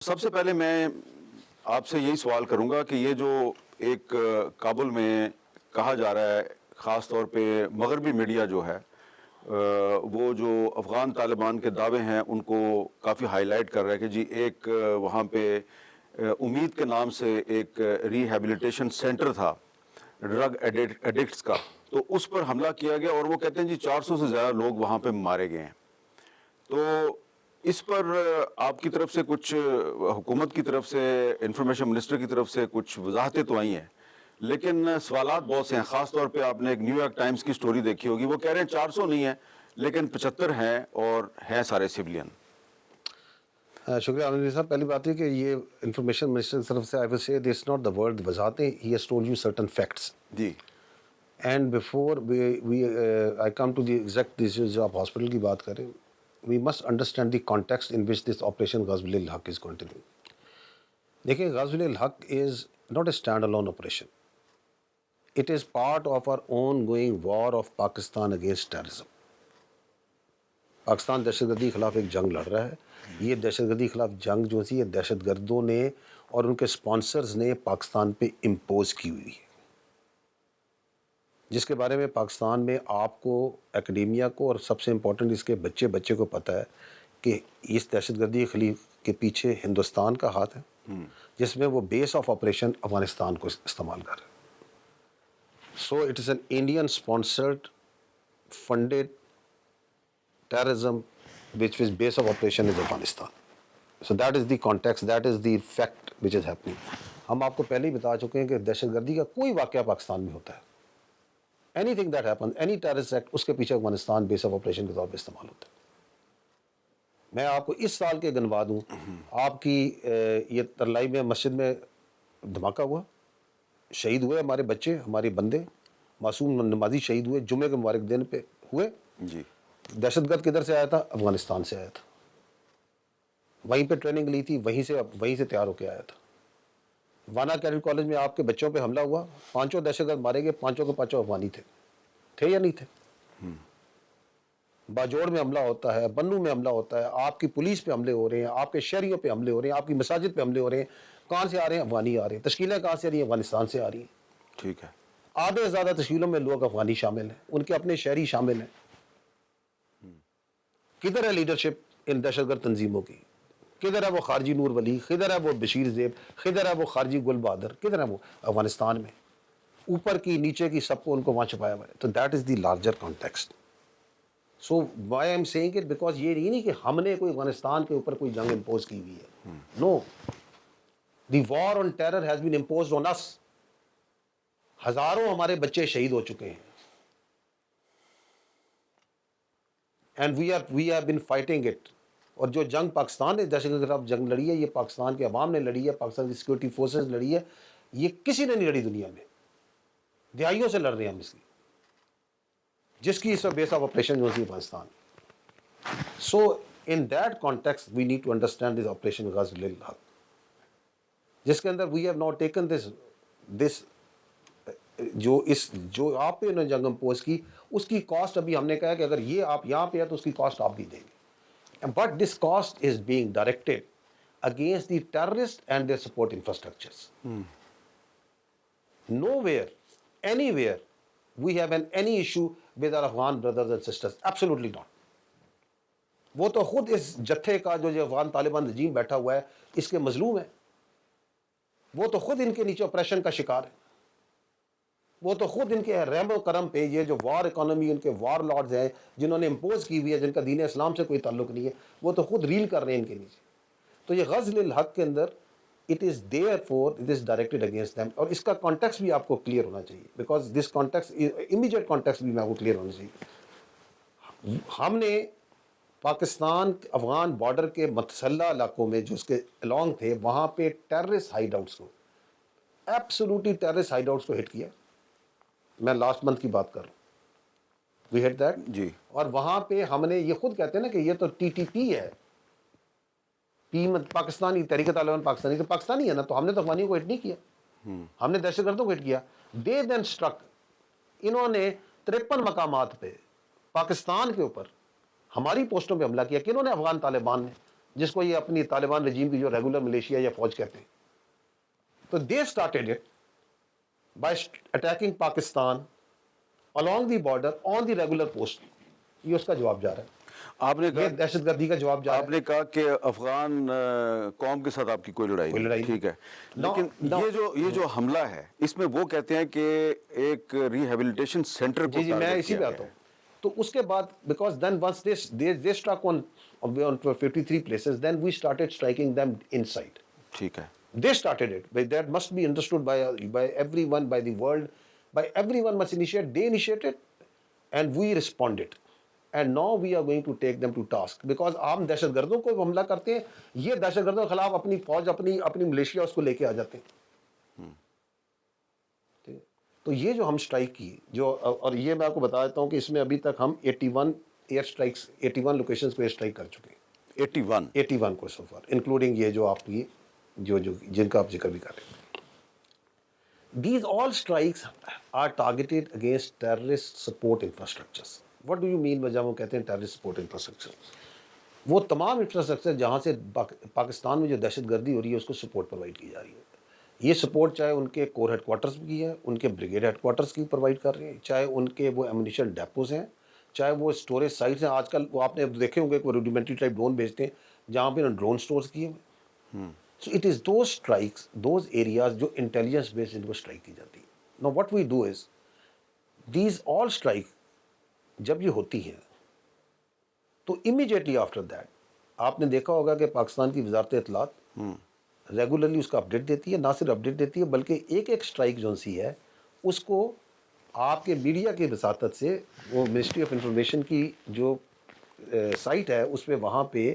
سب سے پہلے میں آپ سے یہی سوال کروں گا کہ یہ جو ایک کابل میں کہا جا رہا ہے، خاص طور پہ مغربی میڈیا جو ہے وہ جو افغان طالبان کے دعوے ہیں ان کو کافی ہائی لائٹ کر رہا ہے کہ جی ایک وہاں پہ امید کے نام سے ایک ریہیبلیٹیشن سینٹر تھا ڈرگ ایڈکٹس کا، تو اس پر حملہ کیا گیا اور وہ کہتے ہیں جی 400 سے زیادہ لوگ وہاں پہ مارے گئے ہیں۔ تو اس پر آپ کی طرف سے کچھ، حکومت کی طرف سے، انفارمیشن منسٹر کی طرف سے کچھ وضاحتیں تو آئی ہیں، لیکن سوالات بہت سے ہیں۔ خاص طور پہ آپ نے ایک نیو یارک ٹائمز کی سٹوری دیکھی ہوگی، وہ کہہ رہے ہیں 400 نہیں ہیں لیکن 75 ہیں اور ہیں سارے سیولین۔ شکریہ عامر صاحب۔ پہلی بات ہے کہ یہ انفارمیشن منسٹر کی طرف سے I will say this not the word وضاحتیں، he has told you certain facts جی and before I come to the exact جو آپ ہاسپٹل کی بات کریں، we must understand the context in which this operation Ghazwa al-Haq is continue. دیکھیں، Ghazwa al-Haq is not a stand alone operation, it is part of our own going war of Pakistan against terrorism. Pakistan دہشت گردی کے خلاف ایک جنگ لڑ رہا ہے۔ یہ دہشت گردی کے خلاف جنگ جو سی، یہ دہشت گردوں نے اور ان کے سپانسرز نے پاکستان پہ امپوز کی ہوئی ہے، جس کے بارے میں پاکستان میں آپ کو، اکیڈیمیا کو، اور سب سے امپورٹنٹ اس کے بچے کو پتہ ہے کہ اس دہشت گردی کے خلیف کے پیچھے ہندوستان کا ہاتھ ہے، جس میں وہ بیس آف آپریشن افغانستان کو استعمال کر رہے ہیں۔ سو it is an Indian sponsored funded terrorism which is base of operation is Afghanistan. So that is the context, that is the fact which is happening. ہم آپ کو پہلے ہی بتا چکے ہیں کہ دہشت گردی کا کوئی واقعہ پاکستان میں ہوتا ہے، anything that happens, any terrorist act، اس کے پیچھے افغانستان بیس آف آپریشن کے طور پہ استعمال ہوتا ہے۔ میں آپ کو اس سال کے گنوا دوں، آپ کی یہ ترلائی میں مسجد میں دھماکہ ہوا، شہید ہوئے ہمارے بچے، ہمارے بندے، معصوم نمازی شہید ہوئے، جمعے کے مبارک دن پہ ہوئے۔ جی دہشت گرد کدھر سے آیا تھا؟ افغانستان سے آیا تھا، وہیں پہ ٹریننگ لی تھی، وہیں سے تیار ہو کے آیا تھا۔ وانا کیڈٹ کالج میں آپ کے بچوں پہ حملہ ہوا، 5 دہشت گرد مارے گئے، 5 کے 5 افغانی تھے یا نہیں تھے؟ باجوڑ میں حملہ ہوتا ہے، بنو میں حملہ ہوتا ہے، آپ کی پولیس پہ حملے ہو رہے ہیں، آپ کے شہریوں پہ حملے ہو رہے ہیں، آپ کی مساجد پہ حملے ہو رہے ہیں۔ کہاں سے آ رہے ہیں؟ افغانی آ رہے ہیں۔ تشکیلیں کہاں سے آ رہی ہیں؟ افغانستان سے آ رہی ہیں۔ ٹھیک ہے۔ آدھے سے زیادہ تشکیلوں میں لوگ افغانی شامل ہیں، ان کے اپنے شہری شامل ہیں۔ کدھر ہے لیڈرشپ ان دہشت گرد تنظیموں کی؟ کدھر ہے وہ خارجی نور ولی؟ کدھر ہے وہ بشیر زیب؟ کدھر ہے وہ خارجی گل بہادر؟ کدھر ہے وہ؟ افغانستان میں، اوپر کی نیچے کی سب کو ان کو وہاں چھپایا ہوا ہے۔ تو that is the larger context. So why I am seeing it, because یہ نہیں کہ ہم نے کوئی افغانستان کے اوپر کوئی جنگ امپوز کی ہوئی ہے، نو، the war on terror has been imposed on us. ہزاروں ہمارے بچے شہید ہو چکے ہیں، and we have been fighting it. اور جو جنگ پاکستان نے دہشت گردی کے خلاف جنگ لڑی ہے، یہ پاکستان کے عوام نے لڑی ہے، پاکستان کی سیکورٹی فورسز لڑی ہے، یہ کسی نے نہیں لڑی دنیا میں، دہائیوں سے لڑ رہے ہیں ہم اس کی، جس کی اس میں بیس آف آپریشن جو ہوتی ہے Pakistan. So in that context we need to understand this operation Ghazwa al-Haq, جس کے اندر we have not taken this جو آپ پہ انہوں نے جنگ امپوز کی، اس کی کاسٹ ابھی ہم نے کہا کہ اگر یہ آپ یہاں پہ ہے تو اس کی کاسٹ آپ بھی دیں گے، but this cost is being directed against the terrorist and their support infrastructures. Nowhere, anywhere we have any issue with our Afghan brothers and sisters, absolutely not. وہ تو خود اس جتھے کا جو افغان طالبان رجیم بیٹھا ہوا ہے، اس کے مظلوم ہے، وہ تو خود ان کے نیچے آپریشن کا شکار ہے، وہ تو خود ان کے رحم و کرم پہ، یہ جو وار اکانومی ان کے وار لارڈز ہیں جنہوں نے امپوز کی ہوئی ہے، جن کا دین اسلام سے کوئی تعلق نہیں ہے، وہ تو خود ریل کر رہے ہیں ان کے نیچے۔ تو یہ غزوہ الحق کے اندر it is there for it is directed against them, اور اس کا کانٹیکس بھی آپ کو کلیئر ہونا چاہیے، because this context immediate context بھی میں آپ کو کلیئر ہونا چاہیے۔ ہم نے پاکستان افغان بارڈر کے مسلح علاقوں میں جو اس کے الانگ تھے، وہاں پہ ٹیررسٹ ہائیڈ آؤٹس کو، ایبسولوٹلی ٹیررسٹ ہائیڈ آؤٹس کو ہٹ کیا۔ میں لاسٹ منتھ کی بات کر رہا ہوں، وی ہیڈ دیٹ جی۔ اور وہاں پہ ہم نے یہ خود کہتے ہیں نا کہ یہ تو ٹی ٹی پی ہے، پی پاکستانی تحریک طالبان پاکستانی، تو پاکستانی ہے نا، تو ہم نے تو افغانیوں کو ہٹ نہیں کیا، ہم نے دہشت گردوں کو ہٹ کیا۔ دے دین اسٹرک، انہوں نے 53 مقامات پہ پاکستان کے اوپر ہماری پوسٹوں پہ حملہ کیا۔ کنہوں نے؟ افغان طالبان نے، جس کو یہ اپنی طالبان رجیم کی جو ریگولر ملیشیا یا فوج کہتے ہیں. تو they started it by attacking Pakistan along the border on the regular post. یہ اس کا جواب جا رہا ہے. آپ نے یہ کہا دہشت گردی کا جواب جا رہا آپ نے کہا کہ افغان قوم کے ساتھ آپ کی کوئی لڑائی نہیں، ٹھیک ہے، لیکن یہ جو حملہ ہے اس میں وہ کہتے ہیں کہ ایک ریہیبلیٹیشن سینٹر کو جی میں اسی پہ آتا ہوں. تو اس کے بعد because then once they struck on 53 places, then we started striking them inside. ٹھیک ہے. They started it, but that must be understood by everyone, by the world, by everyone must initiate. They initiated, and we responded, and now we are going to take them to task because عام دہشت گردوں کو حملہ کرتے ہیں, یہ دہشت گردوں کے خلاف اپنی فوج اپنی ملیشیا اس کو لے کے آ جاتے ہیں. تو یہ جو ہم اسٹرائک کی جو, اور یہ میں آپ کو بتا دیتا ہوں کہ اس میں ابھی تک ہم 81 ایئر اسٹرائکس 81 لوکیشنز پہ اسٹرائک کر چکے ہیں. 81 کو سو فار, انکلوڈنگ یہ جو آپ کی جو جن کا آپ ذکر بھی کر رہے ہیں. These all strikes are targeted against terrorist support infrastructures. What do you mean by جب ہم کہتے ہیں terrorist support infrastructure؟ وہ تمام انفراسٹرکچر جہاں سے پاکستان میں جو دہشت گردی ہو رہی ہے اس کو سپورٹ پرووائڈ کی جا رہی ہے. یہ سپورٹ چاہے ان کے کور ہیڈ کوارٹرز کی ہے, ان کے بریگیڈ ہیڈ کوارٹرز کی پرووائڈ کر رہے ہیں, چاہے ان کے وہ ایمونیشن ڈیپوز ہیں, چاہے وہ اسٹوریج سائٹس ہیں. آج کل وہ آپ نے دیکھے ہوں گے کہ روڈیمنٹری ٹائپ ڈرون بھیجتے ہیں جہاں پہ ڈرون اسٹورز کیے ہوئے. So it is those strikes, those areas جو intelligence based ان کو strike کی جاتی ہے. Now what we do is, these all strike جب یہ ہوتی ہیں تو immediately after that آپ نے دیکھا ہوگا کہ پاکستان کی وزارت اطلاعات ریگولرلی اس کا اپڈیٹ دیتی ہے. نہ صرف اپڈیٹ دیتی ہے بلکہ ایک اسٹرائک جو سی ہے اس کو آپ کے میڈیا کی وساطت سے وہ منسٹری آف انفارمیشن کی جو سائٹ ہے اس پہ وہاں پہ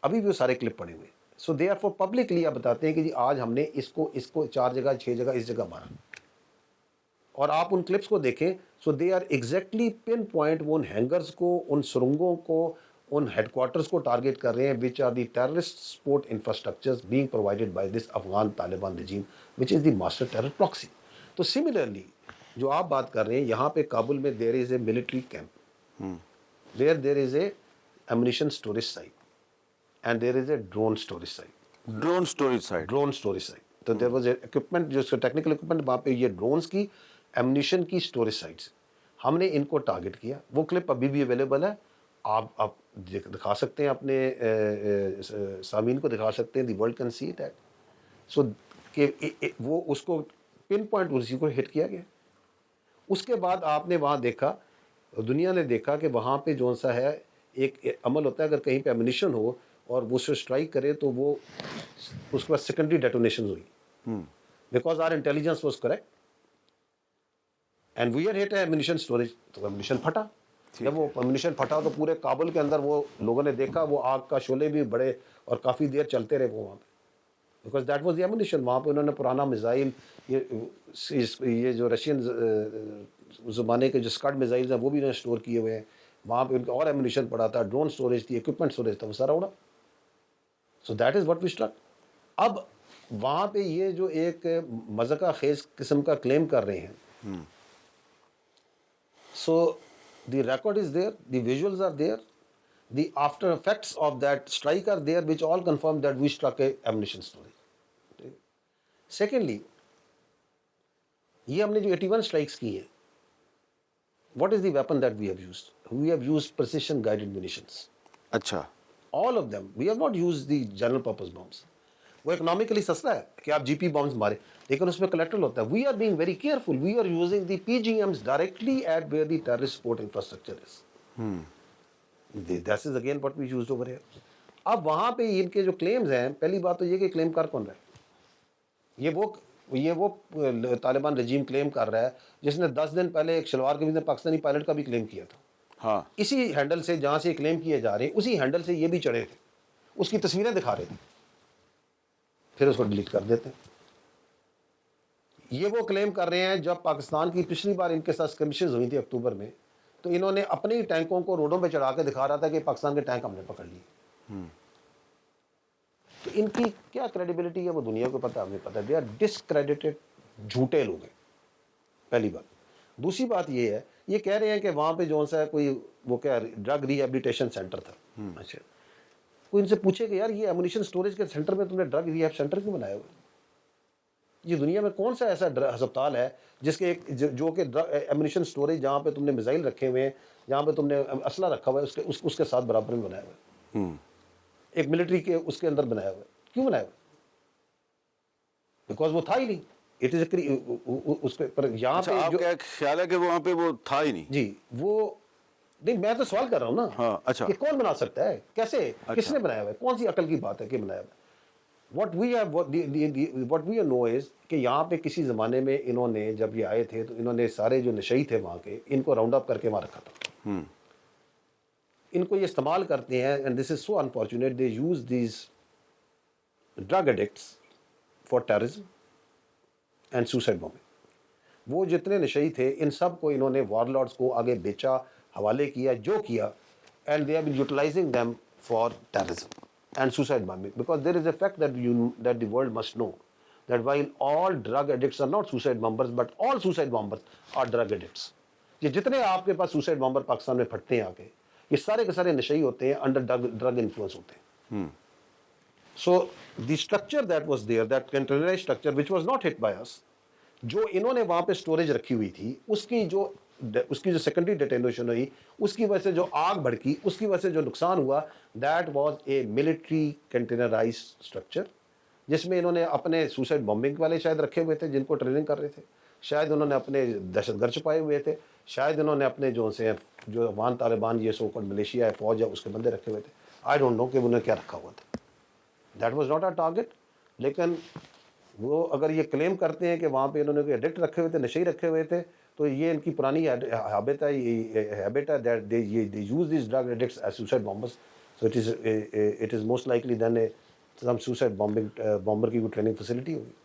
ابھی بھی وہ سارے کلپ پڑے ہوئے ہیں. سو دے آر فور پبلکلی آپ بتاتے ہیں کہ جی آج ہم نے اس کو 4 جگہ 6 جگہ اس جگہ مارا, اور آپ ان کلپس کو دیکھیں. So they are exactly pin point, وہ ان ہینگرز کو, ان سرنگوں کو, ان ہیڈ کوارٹرز کو ٹارگیٹ کر رہے ہیں which are the terrorist support infrastructures being provided by this Afghan Taliban regime which is the master terror proxy. تو سملرلی جو آپ بات کر رہے ہیں یہاں پہ کابل میں there is a military camp where there is a ammunition storage site and there is a drone storage site. Drone storage site. تو there was a equipment, جو اس کا ٹیکنیکل equipment وہاں پہ یہ ڈرونز کی ایمونیشن کی اسٹوریج سائٹس ہم نے ان کو ٹارگیٹ کیا. وہ کلپ ابھی بھی اویلیبل ہے, آپ دکھا سکتے ہیں, اپنے سامعین کو دکھا سکتے ہیں. The world can see that. So کہ وہ اس کو پن پوائنٹ اسی کو ہٹ کیا گیا. اس کے بعد آپ نے وہاں دیکھا, دنیا نے دیکھا کہ وہاں پہ جو سا ہے ایک عمل ہوتا ہے, اگر کہیں پہ ایمونیشن ہو اور وہ سے اسٹرائک کرے تو وہ اس کے بعد سیکنڈری ڈیٹونیشن ہوئی because our intelligence was correct and we are hit ammunition storage. تو ایمونیشن پھٹا. جب وہ ایمونیشن پھٹا تو پورے کابل کے اندر وہ لوگوں نے دیکھا وہ آگ کا شعلے بھی بڑے اور کافی دیر چلتے رہے وہ وہاں پہ because that was the ammunition. وہاں پہ انہوں نے پرانا میزائل, یہ جو رشین زمانے کے جو اسکڈ میزائلز ہیں وہ بھی انہوں نے اسٹور کیے ہوئے ہیں وہاں پہ. ان کا اور ایمونیشن پڑا تھا, ڈرون اسٹوریج تھی, اکوپمنٹ اسٹوریج تھا, وہ سارا اڑا. So that is what we struck. اب وہاں پہ یہ جو ایک مذاقہ خیز قسم کا کلیم کر رہے ہیں, so the record is there, the visuals are there, the after effects of that strike are there which all confirm that we struck a ammunition storage. Secondly یہ ہم نے جو 81 اسٹرائکس کی ہیں, what is the weapon that we have used? We have used precision guided munitions. اچھا. All of them. We have not used the general purpose bombs. وہ economically سستا ہے کہ آپ جی پی bombs مارے, لیکن اس میں collateral ہوتا ہے. We are being very careful. We are using the PGMs directly at where the terrorist support infrastructure is. That is again what we used over here. اب وہاں پہ ان کے جو claims ہیں, پہلی بات تو یہ کہ claim کر کون رہا ہے, یہ وہ طالبان رجیم کلیم کر رہا ہے جس نے 10 دن پہلے ایک شلوار قمیض میں پاکستانی پائلٹ کا بھی کلیم کیا تھا. ہاں, اسی ہینڈل سے جہاں سے کلیم کیے جا رہے ہیں اسی ہینڈل سے یہ بھی چڑھے تھے, اس کی تصویریں دکھا رہے تھے, پھر اس کو ڈیلیٹ کر دیتے ہیں. یہ وہ کلیم کر رہے ہیں جب پاکستان کی پچھلی بار ان کے ساتھ اسکرمشز ہوئی تھی اکتوبر میں, تو انہوں نے اپنے ہی ٹینکوں کو روڈوں پہ چڑھا کے دکھا رہا تھا کہ پاکستان کے ٹینک ہم نے پکڑ لیے. تو ان کی کیا کریڈیبلٹی ہے وہ دنیا کو پتہ, ہمیں پتہ. دے آر ڈسکریڈیٹڈ, جھوٹے لوگ ہیں, پہلی بات. دوسری بات یہ ہے, یہ کہہ رہے ہیں کہ وہاں پہ جو سا کوئی وہ کیا ڈرگ ری ہیبلیٹیشن سینٹر تھا. اچھا, کوئی ان سے پوچھے کہ یار یہ ایمونیشن سٹوریج کے سینٹر میں تم نے ڈرگ ریہیب سینٹر کیوں بنایا ہوا ہے؟ یہ دنیا میں کون سا ایسا ہسپتال ہے جس کے ایک جو کہ ایمونیشن سٹوریج جہاں پہ تم نے میزائل رکھے ہوئے ہیں، جہاں پہ تم نے اسلحہ رکھا ہوا ہے، اس کے ساتھ برابر میں بنایا ہوا ہے؟ ایک ملٹری کے اس کے اندر بنایا ہوا ہے، کیوں بنایا ہوا ہے؟ بیکاز وہ تھا ہی نہیں. اٹ از اس پر یہاں اچھا، پہ آپ کا ایک خیال ہے کہ وہاں پہ وہ تھا ہی نہیں؟ جی وہ نہیں، میں تو سوال کر رہا ہوں نا. ہاں، اچھا. کہ کون بنا سکتا ہے، کیسے، کس نے بنایا ہوا ہے، کون سی عقل کی بات ہے کہ بنایا ہوا ہے؟ واٹ وی نو از کہ یہاں پہ کسی زمانے میں انہوں نے جب یہ آئے تھے تو انہوں نے سارے جو نشئی تھے وہاں کے، ان کو راؤنڈ اپ کر کے وہاں رکھا تھا. ان کو یہ استعمال کرتے ہیں، and this is so unfortunate, they use these drug addicts for terrorism and suicide bombing. وہ جتنے نشئی تھے ان سب کو انہوں نے وار لارڈس کو آگے بیچا، حوالے کیا، جو کیا، and they have been utilising them for terrorism and suicide bombing, because there is a fact that the world must know that while all drug addicts are not suicide bombers, but all suicide bombers are drug addicts. یہ جتنے آپ کے پاس suicide bomber Pakistan میں پھٹتے ہیں آگے، یہ سارے کے سارے نشئی ہوتے ہیں، under drug influence ہوتے ہیں. So the structure that was there, that containerized structure which was not hit by us, جو انہوں نے وہاں پہ اسٹوریج رکھی ہوئی تھی، اس کی جو سیکنڈری ڈیٹینیشن ہوئی، اس کی وجہ سے جو آگ بھڑکی، اس کی وجہ سے جو نقصان ہوا، that was a military containerized structure, جس میں انہوں نے اپنے سوسائڈ بمبنگ والے شاید رکھے ہوئے تھے جن کو ٹریننگ کر رہے تھے، شاید انہوں نے اپنے دہشت گرد چھپائے ہوئے تھے، شاید انہوں نے اپنے جو افغان طالبان یہ سو کالڈ ملیشیا ہے، فوج ہے، اس کے بندے رکھے ہوئے تھے. آئی ڈونٹ نو کہ انہوں نے کیا رکھا ہوا تھا. That was not a target. لیکن وہ اگر یہ کلیم کرتے ہیں کہ وہاں پہ انہوں نے کوئی ایڈکٹ رکھے ہوئے تھے، نشئی رکھے ہوئے تھے، تو یہ ان کی پرانی ہیبٹ ہے that they use these drug addicts as suicide bombers. So it is most likely then some suicide bomber کی کوئی ٹریننگ فیسلٹی ہوگی.